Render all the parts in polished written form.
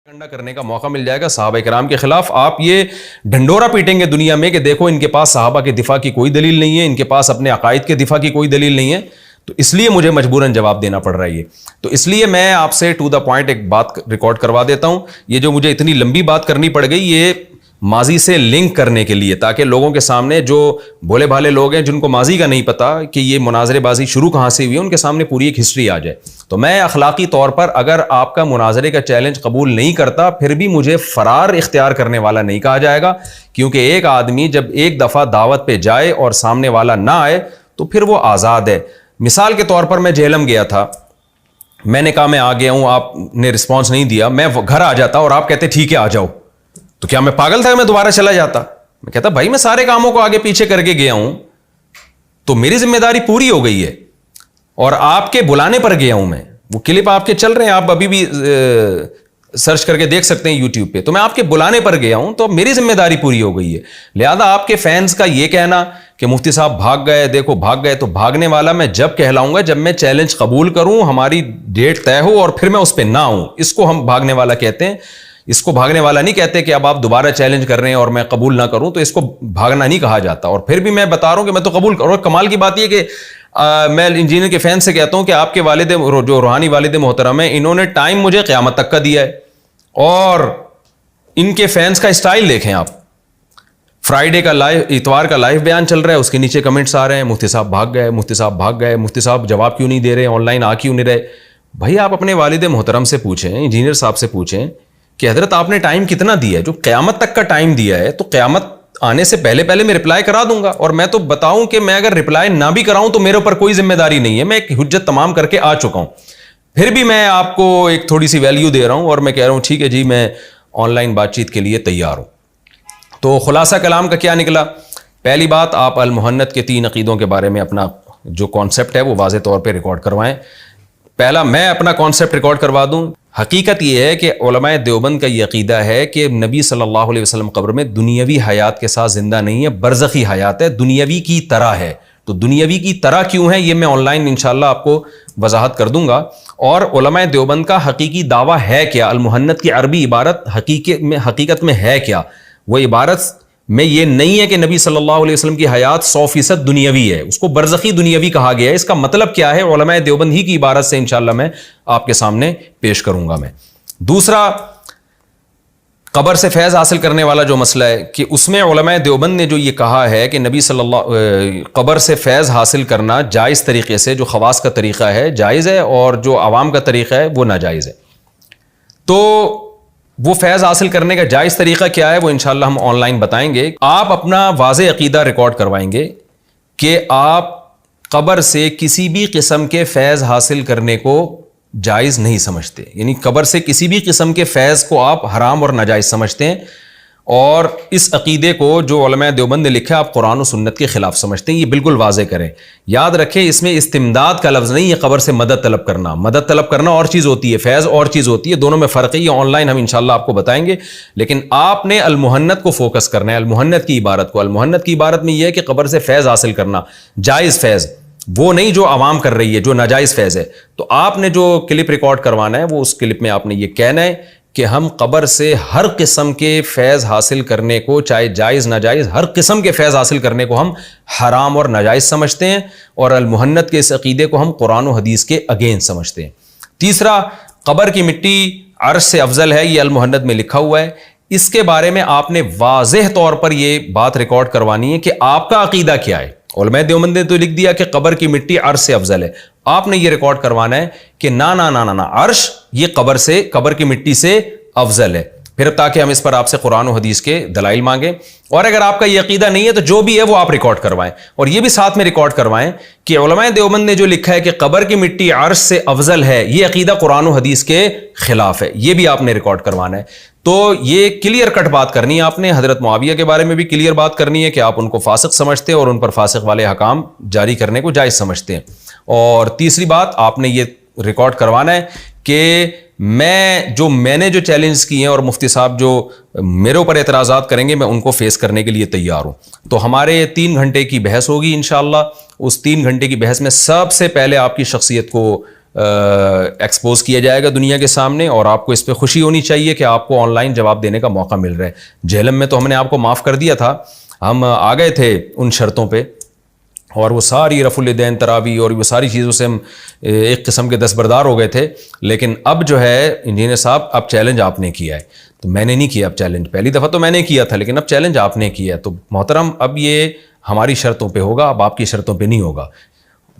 Propaganda کرنے کا موقع مل جائے گا صحابہ کرام کے خلاف. آپ یہ ڈھنڈورا پیٹیں گے دنیا میں کہ دیکھو ان کے پاس صحابہ کے دفاع کی کوئی دلیل نہیں ہے, ان کے پاس اپنے عقائد کے دفاع کی کوئی دلیل نہیں ہے, تو اس لیے مجھے مجبوراً جواب دینا پڑ رہا ہے یہ. تو اس لیے میں آپ سے ٹو دا پوائنٹ ایک بات ریکارڈ کروا دیتا ہوں. یہ جو مجھے اتنی لمبی بات کرنی پڑ گئی یہ ماضی سے لنک کرنے کے لیے, تاکہ لوگوں کے سامنے جو بھولے بھالے لوگ ہیں جن کو ماضی کا نہیں پتا کہ یہ مناظرے بازی شروع کہاں سے ہوئی ہے, ان کے سامنے پوری ایک ہسٹری آ جائے. تو میں اخلاقی طور پر اگر آپ کا مناظرے کا چیلنج قبول نہیں کرتا پھر بھی مجھے فرار اختیار کرنے والا نہیں کہا جائے گا, کیونکہ ایک آدمی جب ایک دفعہ دعوت پہ جائے اور سامنے والا نہ آئے تو پھر وہ آزاد ہے. مثال کے طور پر میں جہلم گیا تھا, میں نے کہا میں آ گیا ہوں, آپ نے رسپانس نہیں دیا, میں گھر آ جاتا اور آپ کہتے ٹھیک ہے آ جاؤ, تو کیا میں پاگل تھا میں دوبارہ چلا جاتا؟ میں کہتا بھائی میں سارے کاموں کو آگے پیچھے کر کے گیا ہوں تو میری ذمہ داری پوری ہو گئی ہے, اور آپ کے بلانے پر گیا ہوں میں. وہ کلپ آپ کے چل رہے ہیں, آپ ابھی بھی سرچ کر کے دیکھ سکتے ہیں یوٹیوب پہ. تو میں آپ کے بلانے پر گیا ہوں تو میری ذمہ داری پوری ہو گئی ہے. لہذا آپ کے فینس کا یہ کہنا کہ مفتی صاحب بھاگ گئے, دیکھو بھاگ گئے, تو بھاگنے والا میں جب کہلاؤں گا جب میں چیلنج قبول کروں, ہماری ڈیٹ طے ہو اور پھر میں اس پہ نہ ہوں. اس کو ہم بھاگنے والا کہتے ہیں. اس کو بھاگنے والا نہیں کہتے کہ اب آپ دوبارہ چیلنج کر رہے ہیں اور میں قبول نہ کروں, تو اس کو بھاگنا نہیں کہا جاتا. اور پھر بھی میں بتا رہا ہوں کہ میں تو قبول کروں. کمال کی بات یہ کہ میں انجینئر کے فین سے کہتا ہوں کہ آپ کے والد جو روحانی والد محترم ہیں انہوں نے ٹائم مجھے قیامت تک کا دیا ہے, اور ان کے فینس کا اسٹائل دیکھیں آپ. فرائیڈے کا لائیو, اتوار کا لائیو بیان چل رہا ہے, اس کے نیچے کمنٹس آ رہے ہیں مفتی صاحب بھاگ گئے, مفتی صاحب بھاگ گئے, مفتی صاحب جواب کیوں نہیں دے رہے, آن لائن آ کیوں نہیں رہے. بھائی آپ اپنے والد محترم سے پوچھیں, انجینئر صاحب سے پوچھیں کہ حضرت آپ نے ٹائم کتنا دیا ہے. جو قیامت تک کا ٹائم دیا ہے تو قیامت آنے سے پہلے میں رپلائی کرا دوں گا. اور میں تو بتاؤں کہ میں اگر رپلائی نہ بھی کراؤں تو میرے اوپر کوئی ذمہ داری نہیں ہے, میں ایک حجت تمام کر کے آ چکا ہوں. پھر بھی میں آپ کو ایک تھوڑی سی ویلیو دے رہا ہوں اور میں کہہ رہا ہوں ٹھیک ہے جی میں آن لائن بات چیت کے لیے تیار ہوں. تو خلاصہ کلام کا کیا نکلا؟ پہلی بات, آپ المحنت کے 3 عقیدوں کے بارے میں اپنا جو کانسیپٹ ہے وہ واضح طور پہ ریکارڈ کروائیں. پہلا میں اپنا کانسیپٹ ریکارڈ کروا دوں. حقیقت یہ ہے کہ علماء دیوبند کا یہ عقیدہ ہے کہ نبی صلی اللہ علیہ وسلم قبر میں دنیاوی حیات کے ساتھ زندہ نہیں ہے, برزخی حیات ہے, دنیاوی کی طرح ہے. تو دنیاوی کی طرح کیوں ہے یہ میں آن لائن انشاءاللہ آپ کو وضاحت کر دوں گا. اور علماء دیوبند کا حقیقی دعویٰ ہے کیا, المحنت کی عربی عبارت حقیقت میں ہے کیا. وہ عبارت میں یہ نہیں ہے کہ نبی صلی اللہ علیہ وسلم کی حیات 100% دنیاوی ہے, اس کو برزخی دنیاوی کہا گیا ہے. اس کا مطلب کیا ہے علماء دیوبند ہی کی عبارت سے انشاءاللہ میں آپ کے سامنے پیش کروں گا میں. دوسرا, قبر سے فیض حاصل کرنے والا جو مسئلہ ہے کہ اس میں علماء دیوبند نے جو یہ کہا ہے کہ نبی صلی اللہ قبر سے فیض حاصل کرنا جائز طریقے سے, جو خواص کا طریقہ ہے جائز ہے, اور جو عوام کا طریقہ ہے وہ ناجائز ہے. تو وہ فیض حاصل کرنے کا جائز طریقہ کیا ہے وہ انشاءاللہ ہم آن لائن بتائیں گے. آپ اپنا واضح عقیدہ ریکارڈ کروائیں گے کہ آپ قبر سے کسی بھی قسم کے فیض حاصل کرنے کو جائز نہیں سمجھتے, یعنی قبر سے کسی بھی قسم کے فیض کو آپ حرام اور ناجائز سمجھتے ہیں. اور اس عقیدے کو جو علماء دیوبند نے لکھا آپ قرآن و سنت کے خلاف سمجھتے ہیں. یہ بالکل واضح کریں, یاد رکھیں اس میں استمداد کا لفظ نہیں ہے. قبر سے مدد طلب کرنا, مدد طلب کرنا اور چیز ہوتی ہے, فیض اور چیز ہوتی ہے, دونوں میں فرق ہے. یہ آن لائن ہم انشاءاللہ آپ کو بتائیں گے. لیکن آپ نے المحنت کو فوکس کرنا ہے, المحنت کی عبارت کو. المحنت کی عبارت میں یہ ہے کہ قبر سے فیض حاصل کرنا, جائز فیض, وہ نہیں جو عوام کر رہی ہے, جو ناجائز فیض ہے. تو آپ نے جو کلپ ریکارڈ کروانا ہے وہ اس کلپ میں آپ نے یہ کہنا ہے کہ ہم قبر سے ہر قسم کے فیض حاصل کرنے کو, چاہے جائز ناجائز, ہر قسم کے فیض حاصل کرنے کو ہم حرام اور ناجائز سمجھتے ہیں, اور المحنت کے اس عقیدے کو ہم قرآن و حدیث کے اگینسٹ سمجھتے ہیں. تیسرا, قبر کی مٹی عرش سے افضل ہے, یہ المحنت میں لکھا ہوا ہے. اس کے بارے میں آپ نے واضح طور پر یہ بات ریکارڈ کروانی ہے کہ آپ کا عقیدہ کیا ہے. علماء دیوبند نے تو لکھ دیا کہ قبر کی مٹی عرش سے افضل ہے, آپ نے یہ ریکارڈ کروانا ہے کہ نا عرش یہ قبر کی مٹی سے افضل ہے. پھر تاکہ ہم اس پر آپ سے قرآن و حدیث کے دلائل مانگیں. اور اگر آپ کا یہ عقیدہ نہیں ہے تو جو بھی ہے وہ آپ ریکارڈ کروائیں, اور یہ بھی ساتھ میں ریکارڈ کروائیں کہ علماء دیوبند نے جو لکھا ہے کہ قبر کی مٹی عرش سے افضل ہے, یہ عقیدہ قرآن و حدیث کے خلاف ہے. یہ بھی آپ نے ریکارڈ کروانا ہے. تو یہ کلیئر کٹ بات کرنی ہے آپ نے. حضرت معاویہ کے بارے میں بھی کلیئر بات کرنی ہے کہ آپ ان کو فاسق سمجھتے ہیں اور ان پر فاسق والے حکام جاری کرنے کو جائز سمجھتے ہیں. اور تیسری بات آپ نے یہ ریکارڈ کروانا ہے کہ میں نے جو چیلنج کیے ہیں اور مفتی صاحب جو میرے اوپر اعتراضات کریں گے میں ان کو فیس کرنے کے لیے تیار ہوں. تو ہمارے 3 گھنٹے کی بحث ہوگی انشاءاللہ. اس 3 گھنٹے کی بحث میں سب سے پہلے آپ کی شخصیت کو ایکسپوز کیا جائے گا دنیا کے سامنے, اور آپ کو اس پہ خوشی ہونی چاہیے کہ آپ کو آن لائن جواب دینے کا موقع مل رہا ہے. جہلم میں تو ہم نے آپ کو معاف کر دیا تھا, ہم آ گئے تھے ان شرطوں پہ, اور وہ ساری رفع الیدین تراوی اور وہ ساری چیزوں سے ہم ایک قسم کے دستبردار ہو گئے تھے. لیکن اب جو ہے انجینئر صاحب, اب چیلنج آپ نے کیا ہے, تو میں نے نہیں کیا اب چیلنج. پہلی دفعہ تو میں نے کیا تھا, لیکن اب چیلنج آپ نے کیا ہے. تو محترم, اب یہ ہماری شرطوں پہ ہوگا, اب آپ کی شرطوں پہ نہیں ہوگا.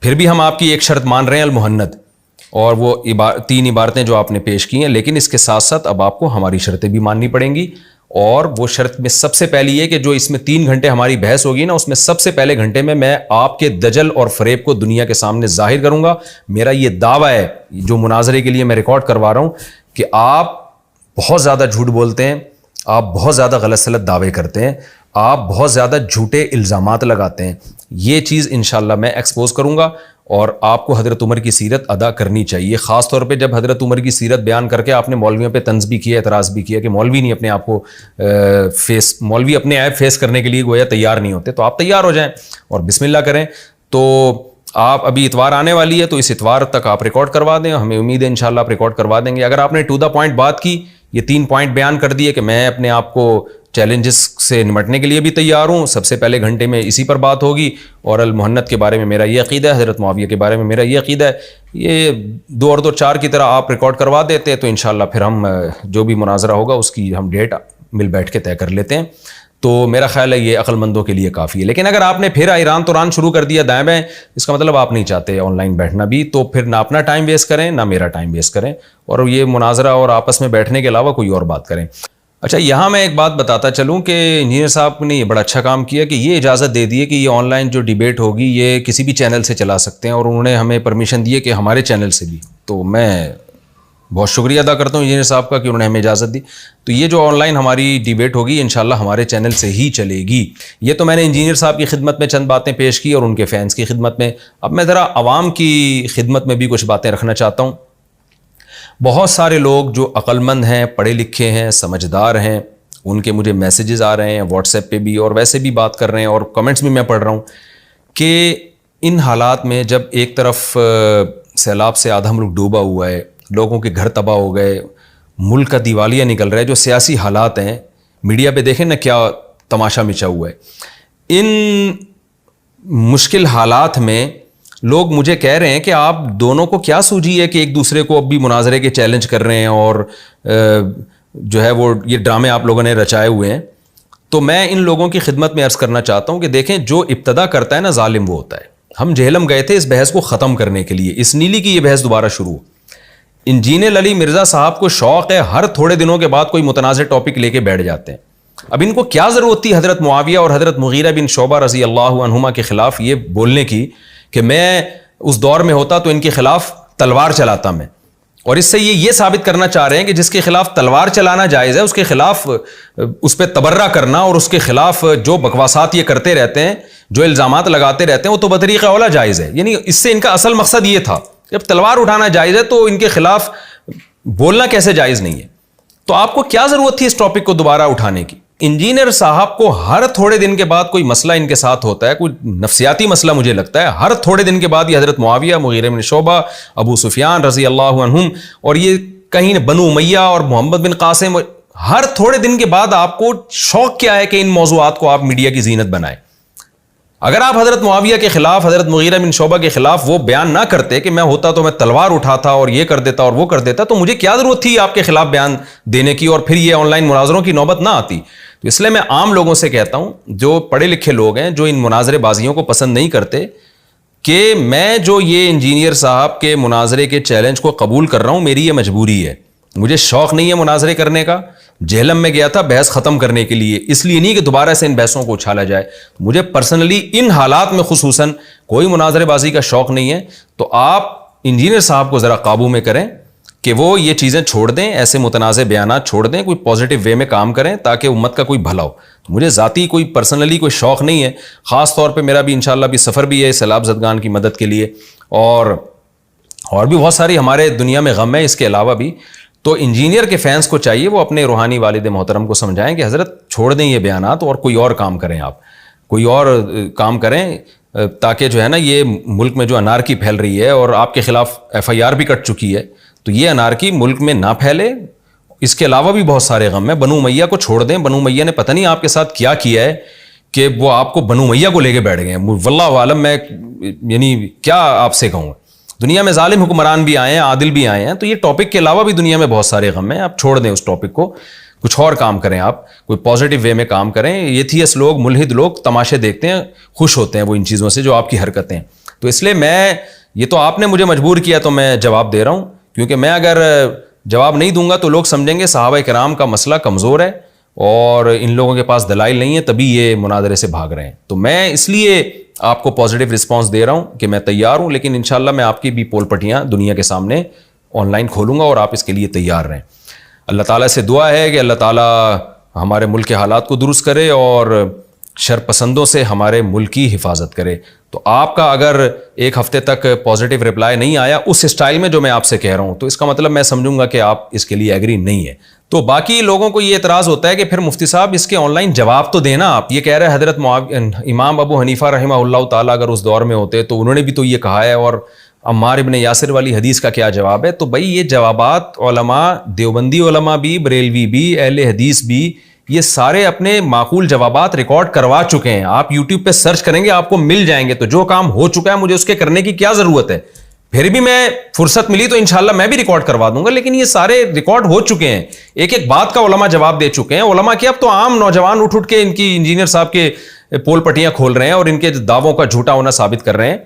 پھر بھی ہم آپ کی ایک شرط مان رہے ہیں المہند, اور وہ 3 عبارتیں جو آپ نے پیش کی ہیں, لیکن اس کے ساتھ ساتھ اب آپ کو ہماری شرطیں بھی ماننی پڑیں گی. اور وہ شرط میں سب سے پہلی یہ کہ جو اس میں 3 گھنٹے ہماری بحث ہوگی نا, اس میں سب سے پہلے گھنٹے میں آپ کے دجل اور فریب کو دنیا کے سامنے ظاہر کروں گا. میرا یہ دعویٰ ہے جو مناظرے کے لیے میں ریکارڈ کروا رہا ہوں کہ آپ بہت زیادہ جھوٹ بولتے ہیں, آپ بہت زیادہ غلط سلط دعوے کرتے ہیں, آپ بہت زیادہ جھوٹے الزامات لگاتے ہیں. یہ چیز انشاءاللہ میں ایکسپوز کروں گا, اور آپ کو حضرت عمر کی سیرت ادا کرنی چاہیے. خاص طور پہ جب حضرت عمر کی سیرت بیان کر کے آپ نے مولویوں پہ طنز بھی کیا, اعتراض بھی کیا کہ مولوی نہیں اپنے آپ کو مولوی اپنے عیب فیس کرنے کے لیے گویا تیار نہیں ہوتے. تو آپ تیار ہو جائیں اور بسم اللہ کریں. تو آپ ابھی اتوار آنے والی ہے, تو اس اتوار تک آپ ریکارڈ کروا دیں, ہمیں امید ہے انشاءاللہ آپ ریکارڈ کروا دیں گے. اگر آپ نے ٹو دا پوائنٹ بات کی, یہ 3 پوائنٹ بیان کر دیے کہ میں اپنے آپ کو چیلنجز سے نمٹنے کے لیے بھی تیار ہوں, سب سے پہلے گھنٹے میں اسی پر بات ہوگی, اور المہند کے بارے میں میرا یہ عقیدہ ہے, حضرت معاویہ کے بارے میں میرا یہ عقیدہ ہے, یہ 2 اور 2 4 کی طرح آپ ریکارڈ کروا دیتے, تو انشاءاللہ پھر ہم جو بھی مناظرہ ہوگا اس کی ہم ڈیٹ مل بیٹھ کے طے کر لیتے ہیں. تو میرا خیال ہے یہ عقل مندوں کے لیے کافی ہے. لیکن اگر آپ نے پھر ایران توران شروع کر دیا دائیں بائیں, اس کا مطلب آپ نہیں چاہتے آن لائن بیٹھنا بھی, تو پھر نہ اپنا ٹائم ویسٹ کریں نہ میرا ٹائم ویسٹ کریں, اور یہ مناظرہ اور آپس میں بیٹھنے کے علاوہ کوئی اور بات کریں. اچھا, یہاں میں ایک بات بتاتا چلوں کہ انجینئر صاحب نے یہ بڑا اچھا کام کیا کہ یہ اجازت دے دی ہے کہ یہ آن لائن جو ڈیبیٹ ہوگی یہ کسی بھی چینل سے چلا سکتے ہیں, اور انہوں نے ہمیں پرمیشن دی ہے کہ ہمارے چینل سے بھی. تو میں بہت شکریہ ادا کرتا ہوں انجینئر صاحب کا کہ انہوں نے ہمیں اجازت دی. تو یہ جو آن لائن ہماری ڈیبیٹ ہوگی انشاءاللہ ہمارے چینل سے ہی چلے گی. یہ تو میں نے انجینئر صاحب کی خدمت میں چند باتیں پیش کی اور ان کے فینس کی خدمت میں. اب میں ذرا عوام کی خدمت میں بھی کچھ باتیں رکھنا چاہتا ہوں. بہت سارے لوگ جو عقل مند ہیں, پڑھے لکھے ہیں, سمجھدار ہیں, ان کے مجھے میسیجز آ رہے ہیں واٹس ایپ پہ بھی, اور ویسے بھی بات کر رہے ہیں, اور کمنٹس بھی میں پڑھ رہا ہوں کہ ان حالات میں جب ایک طرف سیلاب سے آدھا ملک ڈوبا ہوا ہے, لوگوں کے گھر تباہ ہو گئے, ملک کا دیوالیہ نکل رہا ہے, جو سیاسی حالات ہیں میڈیا پہ دیکھیں نا کیا تماشا مچا ہوا ہے. ان مشکل حالات میں لوگ مجھے کہہ رہے ہیں کہ آپ دونوں کو کیا سوجھی ہے کہ ایک دوسرے کو اب بھی مناظرے کے چیلنج کر رہے ہیں, اور جو ہے وہ یہ ڈرامے آپ لوگوں نے رچائے ہوئے ہیں. تو میں ان لوگوں کی خدمت میں عرض کرنا چاہتا ہوں کہ دیکھیں, جو ابتدا کرتا ہے نا ظالم وہ ہوتا ہے. ہم جہلم گئے تھے اس بحث کو ختم کرنے کے لیے, اس نیلی کی یہ بحث دوبارہ شروع. انجینئر علی مرزا صاحب کو شوق ہے, ہر تھوڑے دنوں کے بعد کوئی متنازع ٹاپک لے کے بیٹھ جاتے ہیں. اب ان کو کیا ضرورت تھی حضرت معاویہ اور حضرت مغیرہ بن شعبہ رضی اللہ عنہما کے خلاف یہ بولنے کی کہ میں اس دور میں ہوتا تو ان کے خلاف تلوار چلاتا میں. اور اس سے یہ ثابت کرنا چاہ رہے ہیں کہ جس کے خلاف تلوار چلانا جائز ہے, اس کے خلاف اس پہ تبرہ کرنا اور اس کے خلاف جو بکواسات یہ کرتے رہتے ہیں, جو الزامات لگاتے رہتے ہیں, وہ تو بطریقہ اولا جائز ہے. یعنی اس سے ان کا اصل مقصد یہ تھا, جب تلوار اٹھانا جائز ہے تو ان کے خلاف بولنا کیسے جائز نہیں ہے. تو آپ کو کیا ضرورت تھی اس ٹاپک کو دوبارہ اٹھانے کی؟ انجینئر صاحب کو ہر تھوڑے دن کے بعد کوئی مسئلہ ان کے ساتھ ہوتا ہے, کوئی نفسیاتی مسئلہ مجھے لگتا ہے, ہر تھوڑے دن کے بعد یہ حضرت معاویہ, مغیرہ بن شعبہ, ابو سفیان رضی اللہ عنہم, اور یہ کہیں بنو امیہ اور محمد بن قاسم, ہر تھوڑے دن کے بعد آپ کو شوق کیا ہے کہ ان موضوعات کو آپ میڈیا کی زینت بنائیں. اگر آپ حضرت معاویہ کے خلاف, حضرت مغیرہ بن شعبہ کے خلاف وہ بیان نہ کرتے کہ میں ہوتا تو میں تلوار اٹھاتا اور یہ کر دیتا اور وہ کر دیتا, تو مجھے کیا ضرورت تھی آپ کے خلاف بیان دینے کی, اور پھر یہ آن لائن مناظروں کی نوبت نہ آتی. تو اس لیے میں عام لوگوں سے کہتا ہوں, جو پڑھے لکھے لوگ ہیں, جو ان مناظرے بازیوں کو پسند نہیں کرتے, کہ میں جو یہ انجینئر صاحب کے مناظرے کے چیلنج کو قبول کر رہا ہوں, میری یہ مجبوری ہے. مجھے شوق نہیں ہے مناظرے کرنے کا. جہلم میں گیا تھا بحث ختم کرنے کے لیے, اس لیے نہیں کہ دوبارہ سے ان بحثوں کو اچھالا جائے. مجھے پرسنلی ان حالات میں خصوصاً کوئی مناظرے بازی کا شوق نہیں ہے. تو آپ انجینئر صاحب کو ذرا قابو میں کریں کہ وہ یہ چیزیں چھوڑ دیں, ایسے متنازع بیانات چھوڑ دیں, کوئی پازیٹیو وے میں کام کریں تاکہ امت کا کوئی بھلا ہو. مجھے ذاتی کوئی پرسنلی کوئی شوق نہیں ہے. خاص طور پہ میرا بھی انشاءاللہ بھی سفر بھی ہے سیلاب زدگان کی مدد کے لیے, اور بھی بہت ساری ہمارے دنیا میں غم ہے اس کے علاوہ بھی. تو انجینئر کے فینس کو چاہیے وہ اپنے روحانی والد محترم کو سمجھائیں کہ حضرت چھوڑ دیں یہ بیانات اور کوئی اور کام کریں, آپ کوئی اور کام کریں. تاکہ جو ہے نا یہ ملک میں جو انارکی پھیل رہی ہے اور آپ کے خلاف FIR بھی کٹ چکی ہے، تو یہ انارکی ملک میں نہ پھیلے. اس کے علاوہ بھی بہت سارے غم ہیں. بنو امیہ کو چھوڑ دیں. بنو امیہ نے پتہ نہیں آپ کے ساتھ کیا کیا ہے کہ وہ آپ کو بنو امیہ کو لے کے بیٹھ گئے ہیں. واللہ عالم، میں یعنی کیا آپ سے کہوں. دنیا میں ظالم حکمران بھی آئے ہیں، عادل بھی آئے ہیں. تو یہ ٹاپک کے علاوہ بھی دنیا میں بہت سارے غم ہیں. آپ چھوڑ دیں اس ٹاپک کو، کچھ اور کام کریں. آپ کوئی پازیٹیو وے میں کام کریں. ایتھیسٹ لوگ، ملحد لوگ تماشے دیکھتے ہیں، خوش ہوتے ہیں وہ ان چیزوں سے جو آپ کی حرکتیں. تو اس لیے یہ تو آپ نے مجھے مجبور کیا تو میں جواب دے رہا ہوں، کیونکہ میں اگر جواب نہیں دوں گا تو لوگ سمجھیں گے صحابہ کرام کا مسئلہ کمزور ہے اور ان لوگوں کے پاس دلائل نہیں ہے، تبھی یہ مناظرے سے بھاگ رہے ہیں. تو میں اس لیے آپ کو پازیٹیو رسپانس دے رہا ہوں کہ میں تیار ہوں، لیکن انشاءاللہ میں آپ کی بھی پول پٹیاں دنیا کے سامنے آن لائن کھولوں گا اور آپ اس کے لیے تیار رہیں. اللہ تعالیٰ سے دعا ہے کہ اللہ تعالیٰ ہمارے ملک کے حالات کو درست کرے اور شر پسندوں سے ہمارے ملک کی حفاظت کرے. تو آپ کا اگر ایک ہفتے تک پازیٹیو رپلائی نہیں آیا اس اسٹائل میں جو میں آپ سے کہہ رہا ہوں، تو اس کا مطلب میں سمجھوں گا کہ آپ اس کے لیے ایگری نہیں ہے. تو باقی لوگوں کو یہ اعتراض ہوتا ہے کہ پھر مفتی صاحب اس کے آن لائن جواب تو دینا. آپ یہ کہہ رہے ہیں حضرت امام ابو حنیفہ رحمہ اللہ تعالیٰ اگر اس دور میں ہوتے تو انہوں نے بھی تو یہ کہا ہے، اور عمار ابن یاسر والی حدیث کا کیا جواب ہے؟ تو بھائی یہ جوابات علماء، دیوبندی علماء بھی، بریلوی بھی، اہل حدیث بھی، یہ سارے اپنے معقول جوابات ریکارڈ کروا چکے ہیں. آپ یوٹیوب پہ سرچ کریں گے آپ کو مل جائیں گے. تو جو کام ہو چکا ہے مجھے اس کے کرنے کی کیا ضرورت ہے؟ پھر بھی میں فرصت ملی تو انشاءاللہ میں بھی ریکارڈ کروا دوں گا، لیکن یہ سارے ریکارڈ ہو چکے ہیں. ایک ایک بات کا علماء جواب دے چکے ہیں. علماء کیا، اب تو عام نوجوان اٹھ کے ان کی انجینئر صاحب کے پول پٹیاں کھول رہے ہیں اور ان کے دعووں کا جھوٹا ہونا ثابت کر رہے ہیں.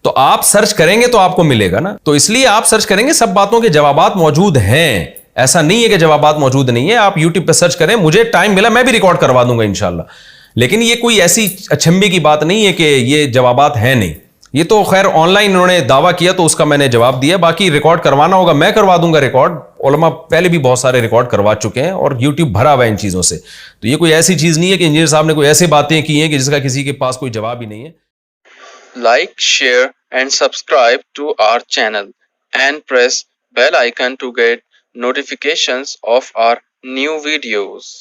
تو آپ سرچ کریں گے تو آپ کو ملے گا نا. تو اس لیے آپ سرچ کریں گے، سب باتوں کے جوابات موجود ہیں. ایسا نہیں ہے کہ جوابات موجود نہیں ہے. آپ یوٹیوب پہ سرچ کریں، مجھے ٹائم ملا میں بھی ریکارڈ کروا دوں گا انشاءاللہ. لیکن یہ کوئی ایسی اچھمبی کی بات نہیں ہے کہ یہ جوابات ہیں نہیں. یہ تو خیر آن لائن انہوں نے دعویٰ کیا تو اس کا میں نے جواب دیا. باقی ریکارڈ کروانا ہوگا میں کروا دوں گا ریکارڈ. علماء پہلے بھی بہت سارے ریکارڈ کروا چکے ہیں اور یوٹیوب بھرا ہوا ہے ان چیزوں سے. تو یہ کوئی ایسی چیز نہیں ہے کہ انجینئر صاحب نے کوئی ایسی باتیں کی ہیں کہ جس کا کسی کے پاس کوئی جواب ہی نہیں ہے. Like, share and subscribe to our channel and press bell icon to get notifications of our new videos.